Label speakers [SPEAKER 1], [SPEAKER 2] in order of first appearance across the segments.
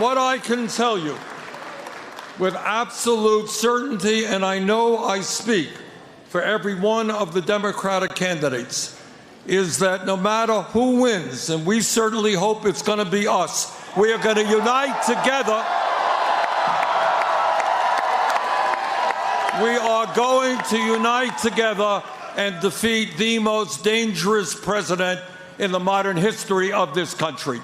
[SPEAKER 1] what I can tell you with absolute certainty, and I know I speak for every one of the Democratic candidates, is that no matter who wins, and we certainly hope it's going to be us, we are going to unite together. We are going to unite together and defeat the most dangerous president in the modern history of this country.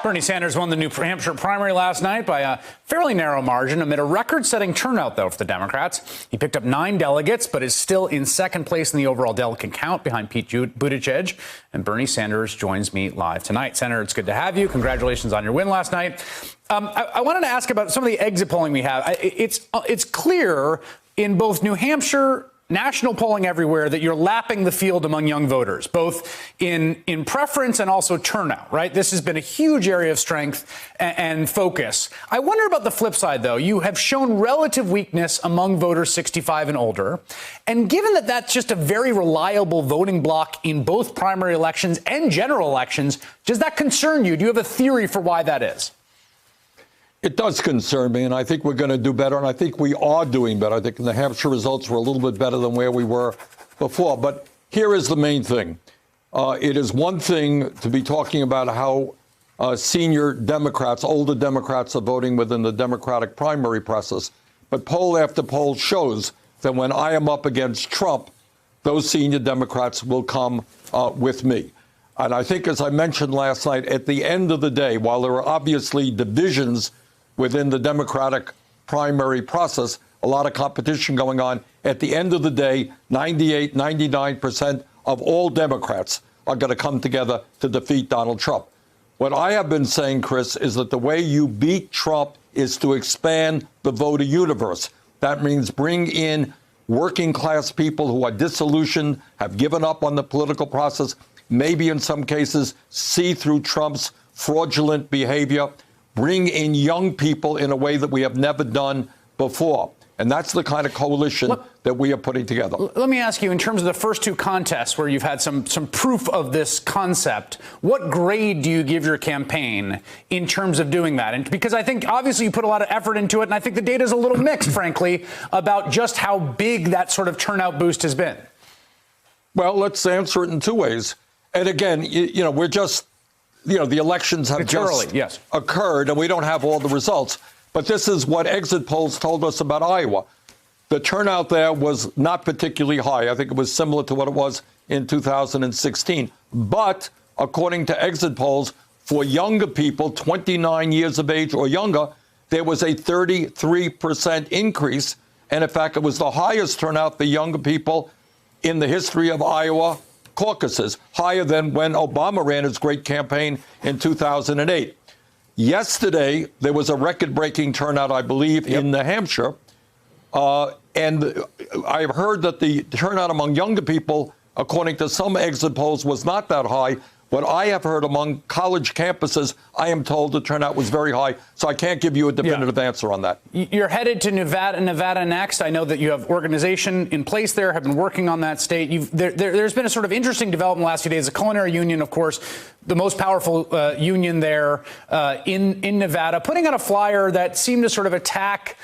[SPEAKER 2] Bernie Sanders won the New Hampshire primary last night by a fairly narrow margin amid a record-setting turnout, though, for the Democrats. He picked up 9 delegates, but is still in second place in the overall delegate count behind Pete Buttigieg. And Bernie Sanders joins me live tonight. Senator, it's good to have you. Congratulations on your win last night. I wanted to ask about some of the exit polling we have. It's clear in both New Hampshire, national polling everywhere, that you're lapping the field among young voters, both in preference and also turnout, right? This has been a huge area of strength and focus. I wonder about the flip side, though. You have shown relative weakness among voters 65 and older. And given that that's just a very reliable voting bloc in both primary elections and general elections, does that concern you? Do you have a theory for why that is?
[SPEAKER 1] It does concern me, and I think we're going to do better, and I think we are doing better. I think the New Hampshire results were a little bit better than where we were before. But here is the main thing. It is one thing to be talking about how senior Democrats, older Democrats, are voting within the Democratic primary process. But poll after poll shows that when I am up against Trump, those senior Democrats will come with me. And I think, as I mentioned last night, at the end of the day, while there are obviously divisions within the Democratic primary process, a lot of competition going on. At the end of the day, 98, 99% of all Democrats are going to come together to defeat Donald Trump. What I have been saying, Chris, is that the way you beat Trump is to expand the voter universe. That means bring in working class people who are disillusioned, have given up on the political process, maybe in some cases see through Trump's fraudulent behavior. Bring in young people in a way that we have never done before. And that's the kind of coalition that we are putting together.
[SPEAKER 2] Let me ask you, in terms of the first 2 contests where you've had some proof of this concept, what grade do you give your campaign in terms of doing that? And because I think obviously you put a lot of effort into it, and I think the data is a little mixed, frankly, about just how big that sort of turnout boost has been.
[SPEAKER 1] Well, let's answer it in 2 ways. And again, we're just, the elections have just occurred, and we don't have all the results. But this is what exit polls told us about Iowa. The turnout there was not particularly high. I think it was similar to what it was in 2016. But according to exit polls, for younger people, 29 years of age or younger, there was a 33% increase. And in fact, it was the highest turnout for younger people in the history of Iowa caucuses, higher than when Obama ran his great campaign in 2008. Yesterday, there was a record-breaking turnout, I believe, in New Hampshire. And I've heard that the turnout among younger people, according to some exit polls, was not that high. What I have heard among college campuses, I am told the turnout was very high. So I can't give you a definitive answer on that.
[SPEAKER 2] You're headed to Nevada next. I know that you have organization in place there, have been working on that state. There's been a sort of interesting development the last few days. The Culinary Union, of course, the most powerful union there in Nevada, putting out a flyer that seemed to sort of attack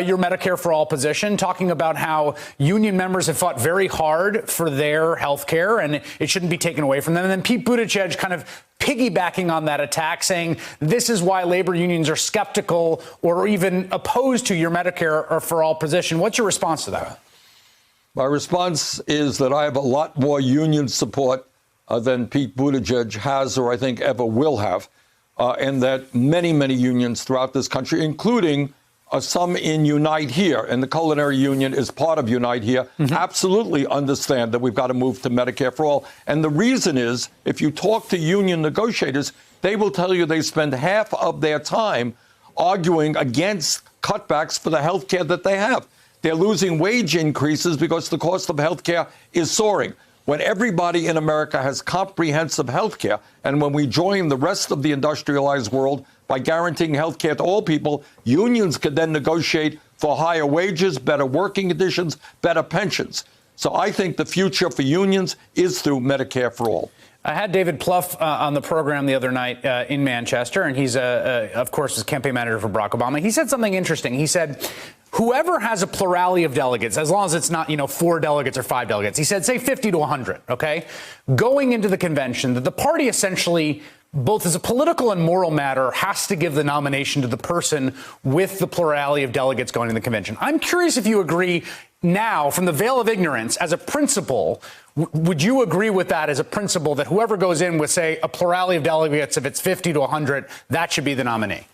[SPEAKER 2] your Medicare for All position, talking about how union members have fought very hard for their health care and it shouldn't be taken away from them. And then Pete Buttigieg kind of piggybacking on that attack, saying this is why labor unions are skeptical or even opposed to your Medicare for All position. What's your response to that?
[SPEAKER 1] My response is that I have a lot more union support than Pete Buttigieg has or I think ever will have, and that many, many unions throughout this country, including some in Unite Here, and the Culinary Union is part of Unite Here, absolutely understand that we've got to move to Medicare for All. And the reason is, if you talk to union negotiators, they will tell you they spend half of their time arguing against cutbacks for the health care that they have. They're losing wage increases because the cost of health care is soaring. When everybody in America has comprehensive health care, and when we join the rest of the industrialized world by guaranteeing health care to all people, unions could then negotiate for higher wages, better working conditions, better pensions. So I think the future for unions is through Medicare for All.
[SPEAKER 2] I had David Plouffe on the program the other night in Manchester, and he's, of course, the campaign manager for Barack Obama. He said something interesting. He said, whoever has a plurality of delegates, as long as it's not, 4 delegates or 5 delegates, he said, say 50 to 100, okay, going into the convention, that the party essentially, both as a political and moral matter, has to give the nomination to the person with the plurality of delegates going to the convention. I'm curious if you agree now, from the veil of ignorance, as a principle, would you agree with that as a principle that whoever goes in with, say, a plurality of delegates, if it's 50 to 100, that should be the nominee?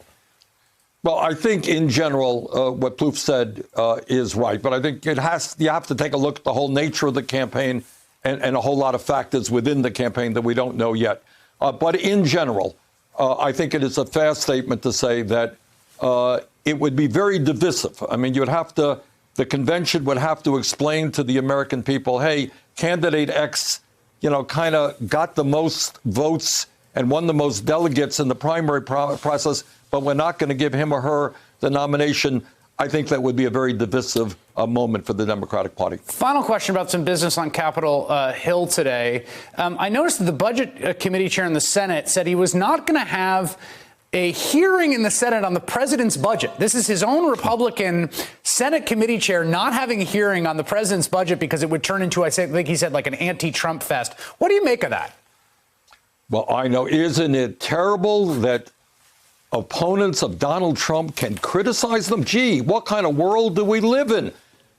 [SPEAKER 1] Well, I think in general, what Plouffe said is right. But I think you have to take a look at the whole nature of the campaign and a whole lot of factors within the campaign that we don't know yet. But in general, I think it is a fair statement to say that it would be very divisive. I mean, the convention would have to explain to the American people, hey, candidate X, kind of got the most votes and won the most delegates in the primary process, but we're not going to give him or her the nomination. I think that would be a very divisive moment for the Democratic Party. Final
[SPEAKER 2] question about some business on Capitol Hill today. I noticed that the Budget Committee chair in the Senate said he was not going to have a hearing in the Senate on the president's budget. This is his own Republican Senate committee chair not having a hearing on the president's budget because it would turn into, I think he said, like an anti-Trump fest. What do you make of that?
[SPEAKER 1] Well, I know. Isn't it terrible that opponents of Donald Trump can criticize them? Gee, what kind of world do we live in?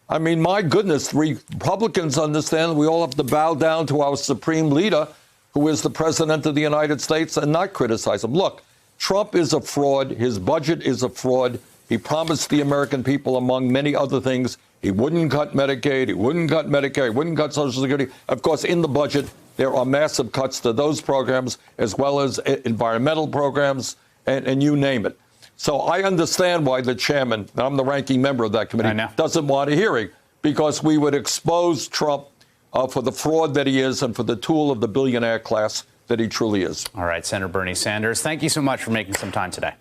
[SPEAKER 1] I mean, my goodness, Republicans understand we all have to bow down to our supreme leader, who is the president of the United States, and not criticize him. Look, Trump is a fraud. His budget is a fraud. He promised the American people, among many other things, he wouldn't cut Medicaid, he wouldn't cut Medicare, he wouldn't cut Social Security. Of course, in the budget, there are massive cuts to those programs, as well as environmental programs, and you name it. So I understand why the chairman, and I'm the ranking member of that committee, doesn't want a hearing, because we would expose Trump for the fraud that he is and for the tool of the billionaire class that he truly is.
[SPEAKER 2] All right, Senator Bernie Sanders, thank you so much for making some time today.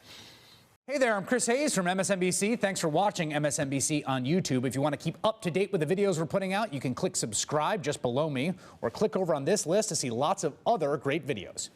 [SPEAKER 2] Hey there, I'm Chris Hayes from MSNBC. Thanks for watching MSNBC on YouTube. If you want to keep up to date with the videos we're putting out, you can click subscribe just below me or click over on this list to see lots of other great videos.